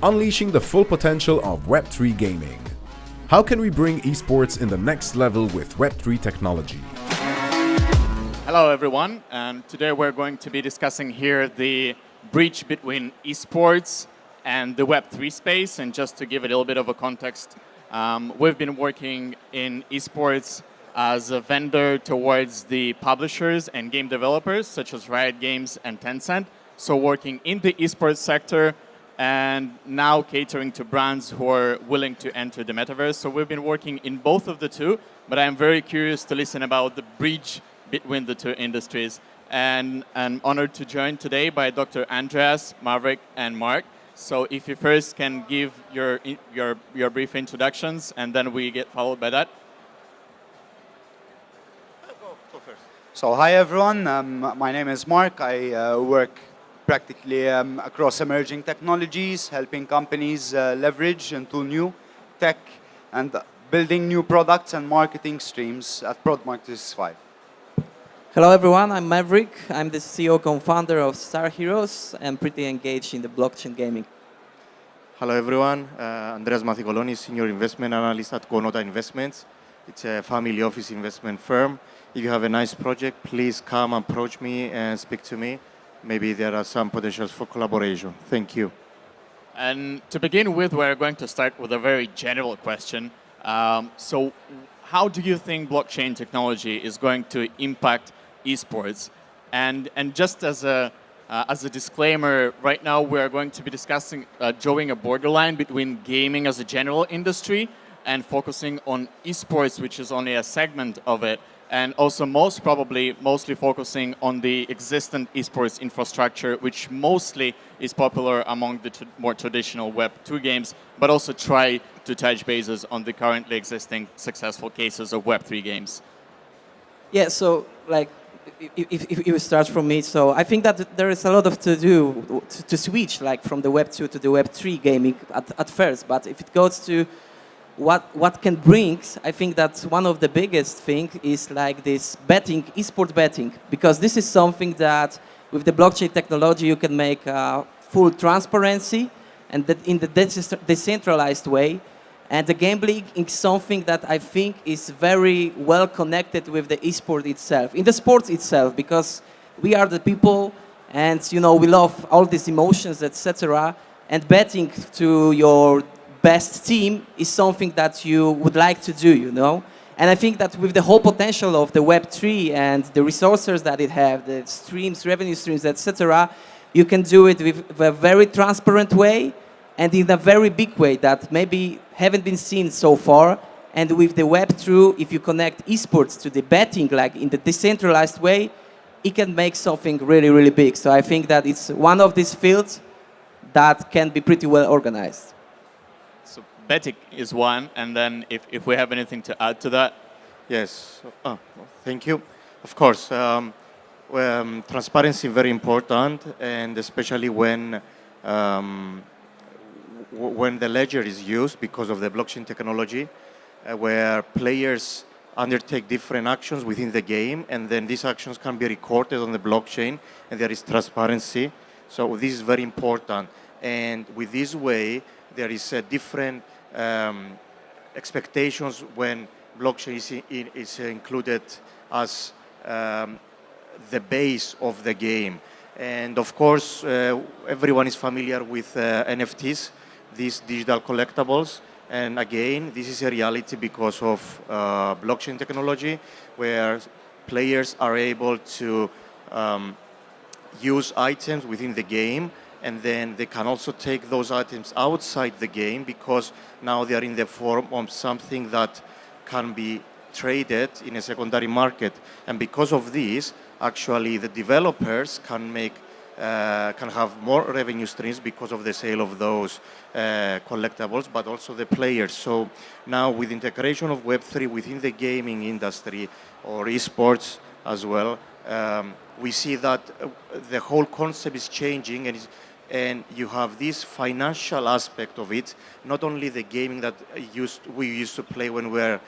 unleashing the full potential of Web3 gaming. How can we bring esports in the next level with Web3 technology? Hello everyone, and today we're going to be discussing here the bridge between esports and the Web3 space. And just to give it a little bit of a context, we've been working in esports as a vendor towards the publishers and game developers such as Riot Games and Tencent. So working in the esports sector and now catering to brands who are willing to enter the metaverse. So we've been working in both of the two, but I'm very curious to listen about the bridge between the two industries. And I'm honored to join today by Dr. Andreas, Maverick, and Mark. So if you first can give your brief introductions, and then we get followed by that. Go first. So hi everyone, my name is Mark. I work practically across emerging technologies, helping companies leverage into new tech and building new products and marketing streams at ProdMark 365. Hello everyone, I'm Maverick. I'm the CEO co-founder of StarHeroes and pretty engaged in the blockchain gaming. Hello everyone, Andreas Mathikolonis, Senior Investment Analyst at Quonota Investments. It's a family office investment firm. If you have a nice project, please come approach me and speak to me. Maybe there are some potentials for collaboration. Thank you. And to begin with, we're going to start with a very general question. So how do you think blockchain technology is going to impact esports? And just as a disclaimer, right now we're going to be discussing drawing a borderline between gaming as a general industry and focusing on esports, which is only a segment of it, and also mostly focusing on the existing esports infrastructure, which mostly is popular among the more traditional Web2 games, but also try to touch bases on the currently existing successful cases of Web3 games. Yeah, so like, if you start from me, so I think that there is a lot of to do to switch like from the Web2 to the Web3 gaming at first, but if it goes to what can bring, I think that one of the biggest thing is like this betting, esport betting, because this is something that with the blockchain technology you can make full transparency and that in the decentralized way. And the gambling is something that I think is very well connected with the esport itself, in the sports itself, because we are the people and we love all these emotions, etc. And betting to your best team is something that you would like to do, And I think that with the whole potential of the Web3 and the resources that it has, the streams, revenue streams, etc., you can do it with a very transparent way and in a very big way that maybe haven't been seen so far. And with the Web3, if you connect esports to the betting, like in the decentralized way, it can make something really, really big. So I think that it's one of these fields that can be pretty well organized. So betting is one, and then if we have anything to add to that. Yes, thank you. Of course, transparency is very important, and especially when the ledger is used because of the blockchain technology, where players undertake different actions within the game, and then these actions can be recorded on the blockchain, and there is transparency. So this is very important. And with this way, there is a different expectations when blockchain is included as the base of the game. And of course, everyone is familiar with NFTs, these digital collectibles. And again, this is a reality because of blockchain technology, where players are able to use items within the game, and then they can also take those items outside the game because now they are in the form of something that can be traded in a secondary market. And because of this, actually the developers can have more revenue streams because of the sale of those collectibles, but also the players. So now with integration of Web3 within the gaming industry or esports as well, we see that the whole concept is changing, and you have this financial aspect of it, not only the gaming that we used to play when we were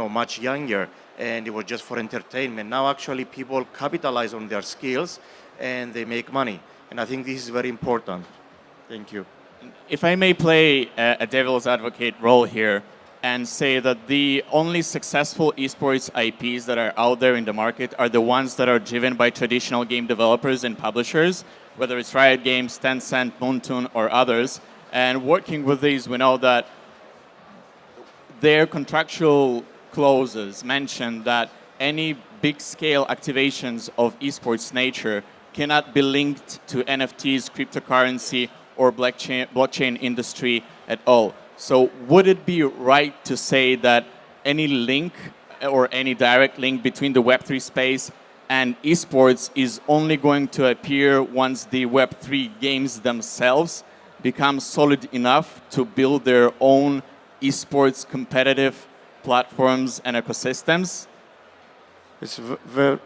much younger, and it was just for entertainment. Now actually people capitalize on their skills and they make money. And I think this is very important. Thank you. If I may play a devil's advocate role here and say that the only successful esports IPs that are out there in the market are the ones that are driven by traditional game developers and publishers, whether it's Riot Games, Tencent, Moontoon, or others. And working with these, we know that their contractual clauses mention that any big-scale activations of esports nature cannot be linked to NFTs, cryptocurrency, or blockchain industry at all. So would it be right to say that any link or any direct link between the Web3 space and esports is only going to appear once the Web3 games themselves become solid enough to build their own esports competitive platforms and ecosystems? It's very...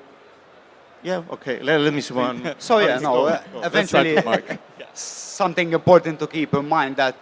Yeah, okay, let me see one. So yeah, no, eventually something important to keep in mind that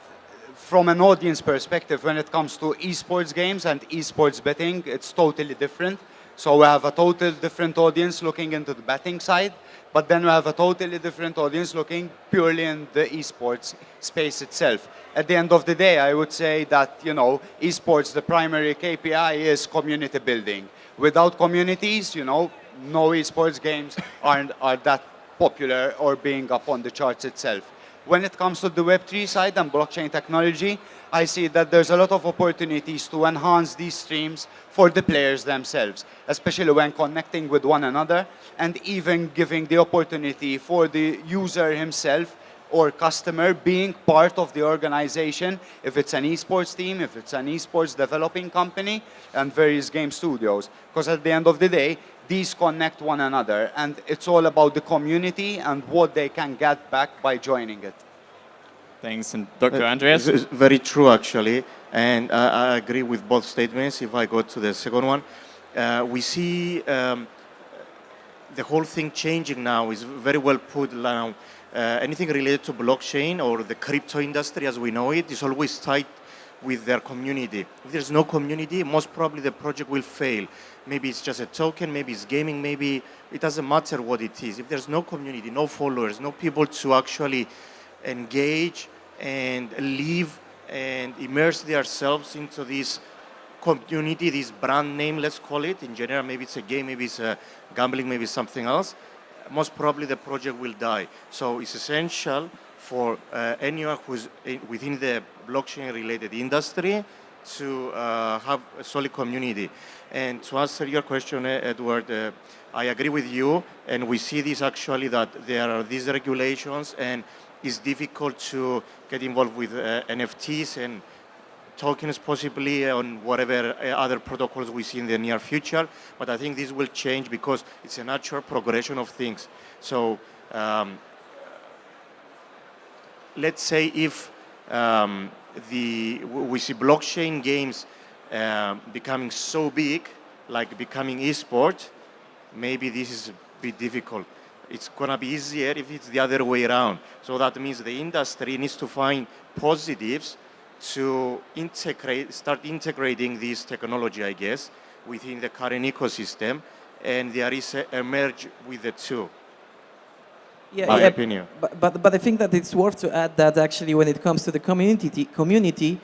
from an audience perspective, when it comes to esports games and esports betting, it's totally different. So we have a totally different audience looking into the betting side, but then we have a totally different audience looking purely in the esports space itself. At the end of the day, I would say that, you know, esports, the primary KPI is community building. Without communities, you know, no esports games are that popular or being up on the charts itself. When it comes to the Web3 side and blockchain technology, I see that there's a lot of opportunities to enhance these streams for the players themselves, especially when connecting with one another and even giving the opportunity for the user himself or customer being part of the organization, if it's an esports team, if it's an esports developing company, and various game studios. Because at the end of the day, these connect one another, and it's all about the community and what they can get back by joining it. Thanks. And Dr. Andreas? It's very true, actually, and I agree with both statements. If I go to the second one, we see the whole thing changing now is very well put now. Anything related to blockchain or the crypto industry as we know it is always tied with their community. If there's no community, most probably the project will fail. Maybe it's just a token, maybe it's gaming, maybe it doesn't matter what it is. If there's no community, no followers, no people to actually engage and live and immerse themselves into this community, this brand name, let's call it. In general, maybe it's a game, maybe it's a gambling, maybe it's something else. Most probably the project will die. So it's essential for anyone who's within the blockchain-related industry to have a solid community. And to answer your question, Edward, I agree with you, and we see this actually that there are these regulations, and it's difficult to get involved with NFTs and tokens possibly on whatever other protocols we see in the near future. But I think this will change because it's a natural progression of things. So let's say if we see blockchain games becoming so big, like becoming eSport, maybe this is a bit difficult. It's going to be easier if it's the other way around. So that means the industry needs to find positives to start integrating this technology, I guess, within the current ecosystem, and there is a merge with the two. My opinion. But I think that it's worth to add that actually when it comes to the community,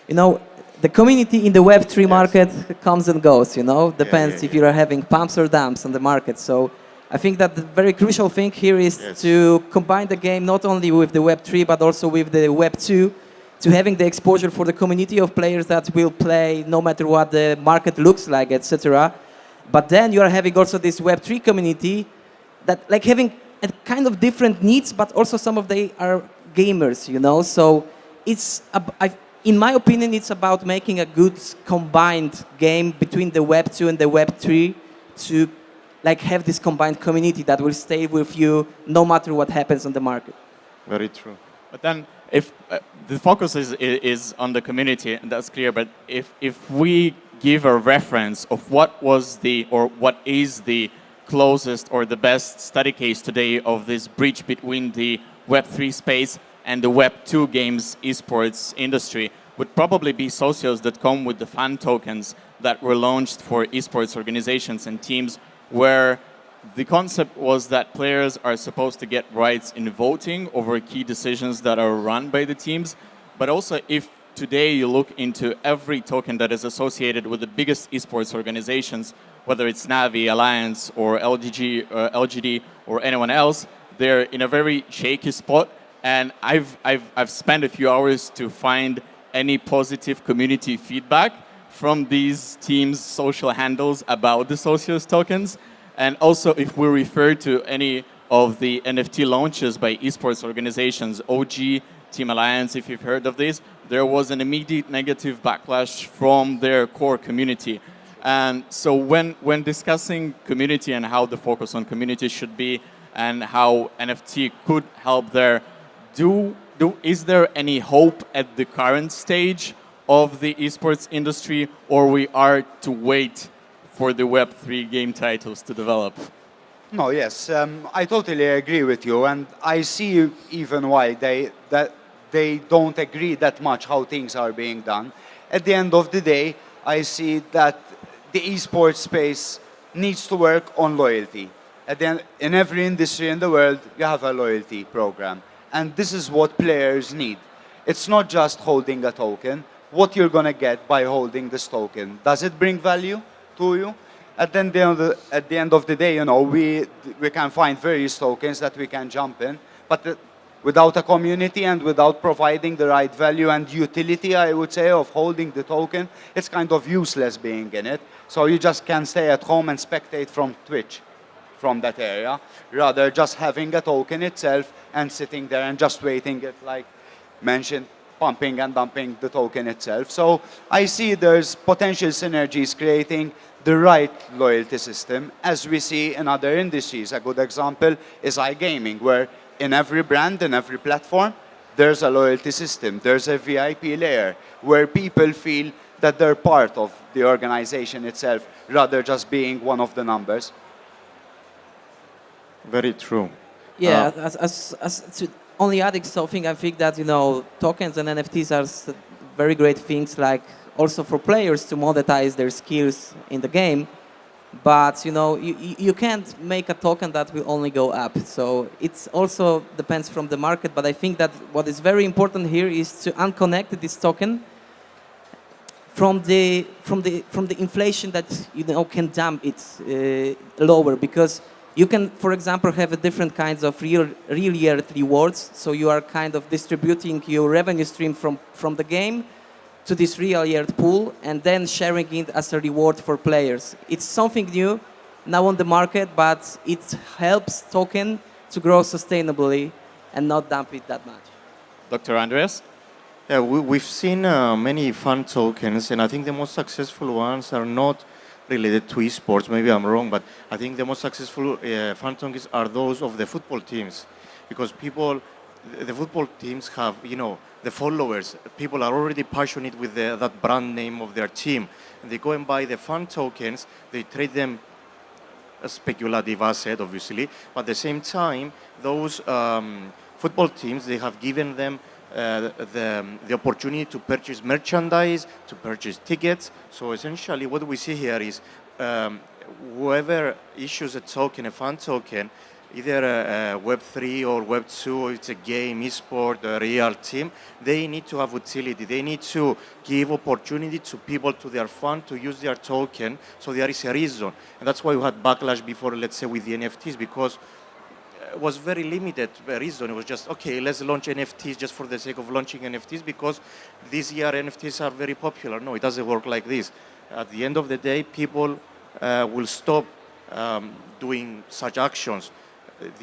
you know, the community in the Web3 market comes and goes, you know, depends if you are having pumps or dumps on the market. So I think that the very crucial thing here is to combine the game not only with the Web3 but also with the Web2, to having the exposure for the community of players that will play no matter what the market looks like, etc. But then you are having also this Web3 community that like having a kind of different needs, but also some of they are gamers, you know. So it's, in my opinion, it's about making a good combined game between the Web2 and the Web3 to like have this combined community that will stay with you no matter what happens on the market. Very true. But then if the focus is on the community, and that's clear, but if we give a reference of what was the, or what is the closest or the best study case today of this bridge between the Web3 space and the Web2 games esports industry, would probably be Socios.com with the fan tokens that were launched for esports organizations and teams, where the concept was that players are supposed to get rights in voting over key decisions that are run by the teams. But also, if today you look into every token that is associated with the biggest esports organizations, whether it's Navi, Alliance, or LGD, or anyone else, they're in a very shaky spot. And I've spent a few hours to find any positive community feedback from these teams' social handles about the Socios tokens. And also, if we refer to any of the NFT launches by esports organizations, OG, Team Alliance, if you've heard of this, there was an immediate negative backlash from their core community. And so when discussing community and how the focus on community should be and how NFT could help there, is there any hope at the current stage of the esports industry, or we are to wait for the Web3 game titles to develop? No, yes, I totally agree with you, and I see even why they don't agree that much how things are being done. At the end of the day, I see that the esports space needs to work on loyalty. In every industry in the world, you have a loyalty program, and this is what players need. It's not just holding a token. What you're going to get by holding this token, does it bring value to you? At the end of the day, you know, we can find various tokens that we can jump in, but without a community and without providing the right value and utility, I would say, of holding the token, it's kind of useless being in it. So you just can stay at home and spectate from Twitch, from that area, rather just having a token itself and sitting there and just waiting it, like mentioned, pumping and dumping the token itself. So I see there's potential synergies creating the right loyalty system, as we see in other industries. A good example is iGaming, where in every brand, in every platform, there's a loyalty system. There's a VIP layer where people feel that they're part of the organization itself, rather just being one of the numbers. Very true. Yeah, only adding something, I think that, you know, tokens and NFTs are very great things, like also for players to monetize their skills in the game. But, you know, you can't make a token that will only go up. So it also depends from the market. But I think that what is very important here is to unconnect this token from the inflation that, you know, can dump it lower, because you can, for example, have a different kinds of real year rewards. So you are kind of distributing your revenue stream from the game to this real year pool and then sharing it as a reward for players. It's something new now on the market, but it helps token to grow sustainably and not dump it that much. Dr. Andreas? Yeah, we've seen many fun tokens, and I think the most successful ones are not related to esports. Maybe I'm wrong, but I think the most successful fun tokens are those of the football teams, because the football teams have, you know, the followers. People are already passionate with that brand name of their team, and they go and buy the fun tokens. They trade them a speculative asset, obviously, but at the same time, those football teams, they have given them the opportunity to purchase merchandise, to purchase tickets. So essentially what we see here is whoever issues a token, a fun token, either a Web3 or Web2, or it's a game, esport, a real team, they need to have utility. They need to give opportunity to people, to their fund, to use their token, so there is a reason. And that's why we had backlash before, let's say, with the NFTs, because it was very limited reason. It was just, okay, let's launch NFTs just for the sake of launching NFTs, because this year NFTs are very popular. No, it doesn't work like this. At the end of the day, people will stop doing such actions.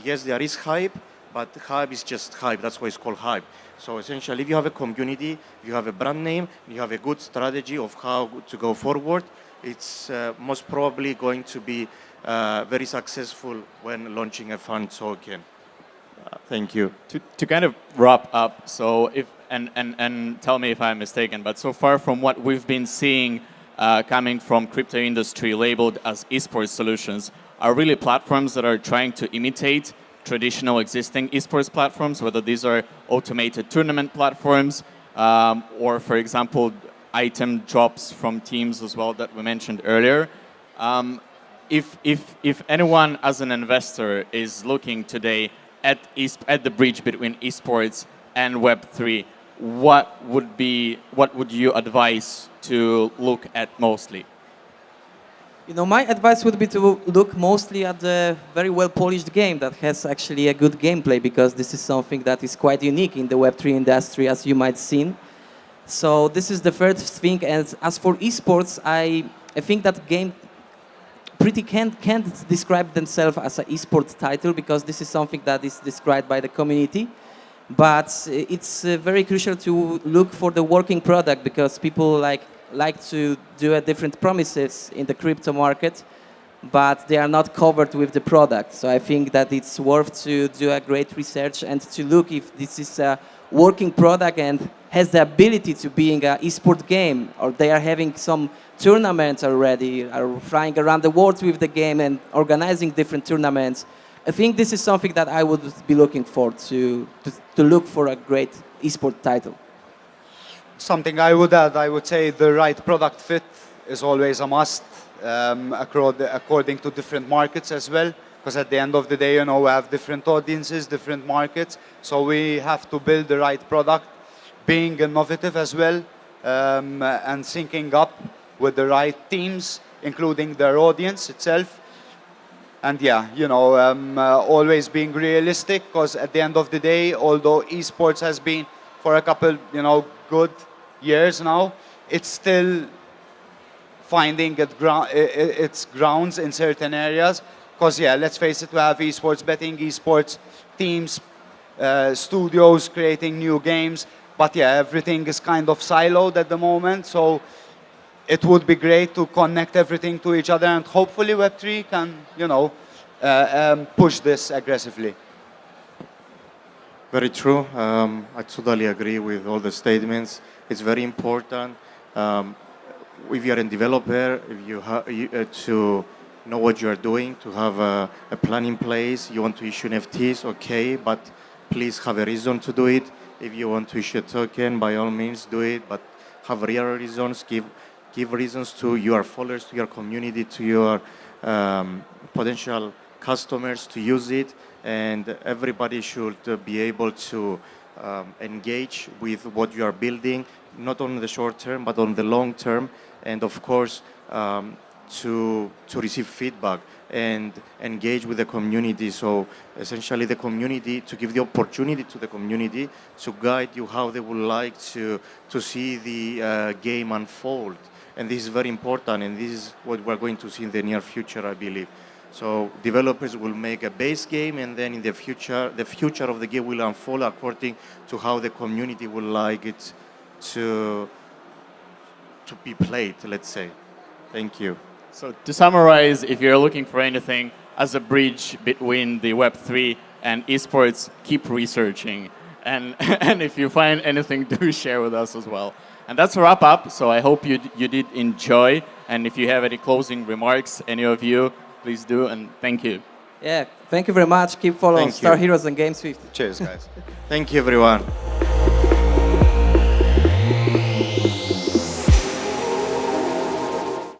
Yes, there is hype, but hype is just hype. That's why it's called hype. So essentially, if you have a community, if you have a brand name, you have a good strategy of how to go forward, it's most probably going to be very successful when launching a fun token. Thank you. To kind of wrap up, so and tell me if I'm mistaken, but so far from what we've been seeing coming from crypto industry labeled as esports solutions, are really platforms that are trying to imitate traditional existing esports platforms, whether these are automated tournament platforms or, for example, item drops from teams as well that we mentioned earlier. if anyone as an investor is looking today at the bridge between esports and Web3, what would you advise to look at mostly? You know, my advice would be to look mostly at the very well-polished game that has actually a good gameplay, because this is something that is quite unique in the Web3 industry, as you might have seen. So this is the first thing. And as for esports, I think that game pretty can't describe themselves as an esports title, because this is something that is described by the community. But it's very crucial to look for the working product, because people like to do different promises in the crypto market, but they are not covered with the product. So I think that it's worth to do a great research and to look if this is a working product and has the ability to be an esport game, or they are having some tournaments already, are flying around the world with the game and organizing different tournaments. I think this is something that I would be looking for, to look for a great esport title. Something I would add, I would say the right product fit is always a must, according to different markets as well. Because at the end of the day, you know, we have different audiences, different markets. So we have to build the right product, being innovative as well, and syncing up with the right teams, including their audience itself. And yeah, you know, always being realistic, because at the end of the day, although esports has been for a couple, you know, good years now, it's still finding its grounds in certain areas. Because yeah, let's face it, we have esports betting, esports teams, studios creating new games, but yeah, everything is kind of siloed at the moment. So it would be great to connect everything to each other, and hopefully Web3 can, you know, push this aggressively. Very true. I totally agree with all the statements. It's very important. If you're a developer, if to know what you are doing, to have a plan in place. You want to issue NFTs, okay, but please have a reason to do it. If you want to issue a token, by all means do it, but have real reasons. Give reasons to your followers, to your community, to your potential customers to use it, and everybody should be able to engage with what you are building, not on the short term, but on the long term, and of course, to receive feedback and engage with the community. So essentially the community, to give the opportunity to the community to guide you how they would like to see the game unfold. And this is very important, and this is what we're going to see in the near future, I believe. So developers will make a base game, and then in the future of the game will unfold according to how the community would like it to be played, let's say. Thank you. So to summarize, if you're looking for anything as a bridge between the Web3 and esports, keep researching. And if you find anything, do share with us as well. And that's a wrap up. So I hope you did enjoy. And if you have any closing remarks, any of you, please do. And thank you. Yeah, thank you very much. Keep following StarHeroes and GameSwift. Cheers, guys. Thank you, everyone.